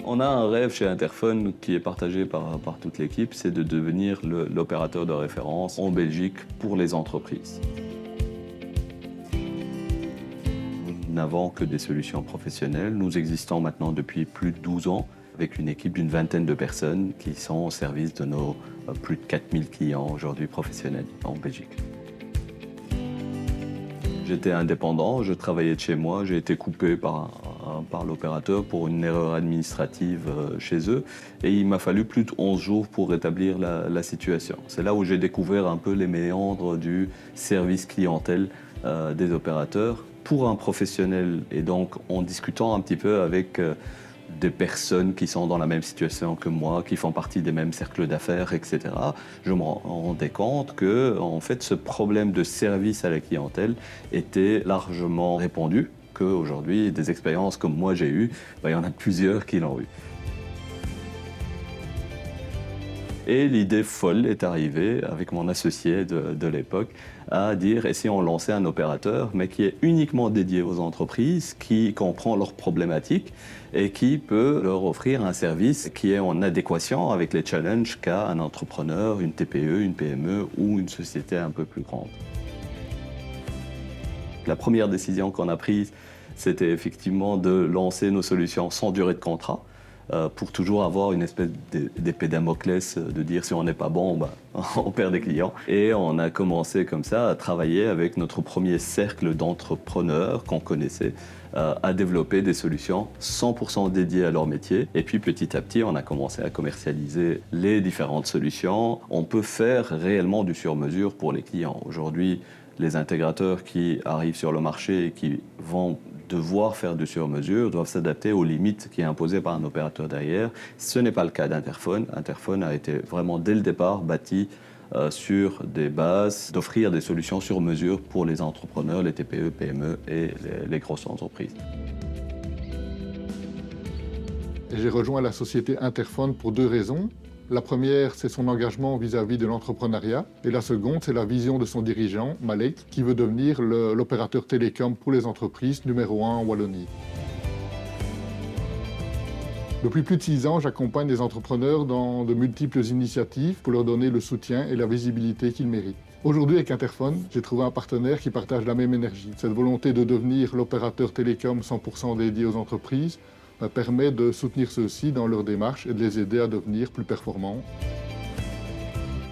On a un rêve chez Interphone qui est partagé par toute l'équipe, c'est de devenir l'opérateur de référence en Belgique pour les entreprises. Nous n'avons que des solutions professionnelles. Nous existons maintenant depuis plus de 12 ans avec une équipe d'une vingtaine de personnes qui sont au service de nos plus de 4000 clients aujourd'hui professionnels en Belgique. J'étais indépendant, je travaillais de chez moi, j'ai été coupé par l'opérateur pour une erreur administrative chez eux et il m'a fallu plus de 11 jours pour rétablir la situation. C'est là où j'ai découvert un peu les méandres du service clientèle des opérateurs pour un professionnel et donc en discutant un petit peu avec des personnes qui sont dans la même situation que moi, qui font partie des mêmes cercles d'affaires, etc. Je me rendais compte que, en fait, ce problème de service à la clientèle était largement répandu, qu'aujourd'hui, des expériences comme moi j'ai eues, il y en a plusieurs qui l'ont eu. Et l'idée folle est arrivée avec mon associé de l'époque à dire et si on lançait un opérateur mais qui est uniquement dédié aux entreprises, qui comprend leurs problématiques et qui peut leur offrir un service qui est en adéquation avec les challenges qu'a un entrepreneur, une TPE, une PME ou une société un peu plus grande. La première décision qu'on a prise, c'était effectivement de lancer nos solutions sans durée de contrat. Pour toujours avoir une espèce d'épée Damoclès de dire si on n'est pas bon, on perd des clients. Et on a commencé comme ça à travailler avec notre premier cercle d'entrepreneurs qu'on connaissait, à développer des solutions 100% dédiées à leur métier. Et puis petit à petit, on a commencé à commercialiser les différentes solutions. On peut faire réellement du sur-mesure pour les clients. Aujourd'hui, les intégrateurs qui arrivent sur le marché et qui vont devoir faire du sur-mesure doivent s'adapter aux limites qui sont imposées par un opérateur derrière. Ce n'est pas le cas d'Interphone. Interphone a été vraiment dès le départ bâti sur des bases d'offrir des solutions sur mesure pour les entrepreneurs, les TPE, PME et les grosses entreprises. J'ai rejoint la société Interphone pour deux raisons. La première, c'est son engagement vis-à-vis de l'entrepreneuriat. Et la seconde, c'est la vision de son dirigeant, Malek, qui veut devenir l'opérateur télécom pour les entreprises numéro 1 en Wallonie. Depuis plus de 6 ans, j'accompagne les entrepreneurs dans de multiples initiatives pour leur donner le soutien et la visibilité qu'ils méritent. Aujourd'hui, avec Interphone, j'ai trouvé un partenaire qui partage la même énergie. Cette volonté de devenir l'opérateur télécom 100% dédié aux entreprises permet de soutenir ceux-ci dans leur démarche et de les aider à devenir plus performants.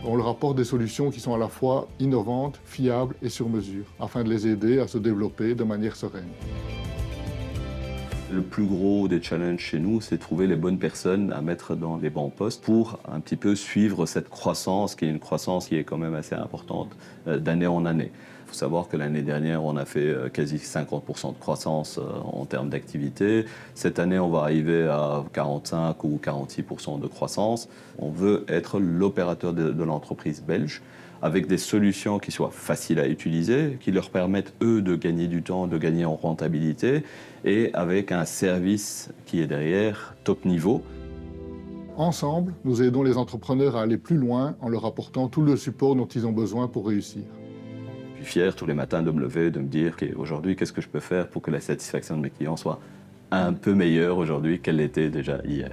On leur apporte des solutions qui sont à la fois innovantes, fiables et sur mesure, afin de les aider à se développer de manière sereine. Le plus gros des challenges chez nous, c'est de trouver les bonnes personnes à mettre dans les bons postes pour un petit peu suivre cette croissance, qui est une croissance qui est quand même assez importante d'année en année. Il faut savoir que l'année dernière, on a fait quasi 50% de croissance en termes d'activité. Cette année, on va arriver à 45 ou 46% de croissance. On veut être l'opérateur de l'entreprise belge avec des solutions qui soient faciles à utiliser, qui leur permettent, eux, de gagner du temps, de gagner en rentabilité, et avec un service qui est derrière, top niveau. Ensemble, nous aidons les entrepreneurs à aller plus loin en leur apportant tout le support dont ils ont besoin pour réussir. Je suis fier tous les matins de me lever, de me dire qu'aujourd'hui, qu'est-ce que je peux faire pour que la satisfaction de mes clients soit un peu meilleure aujourd'hui qu'elle l'était déjà hier.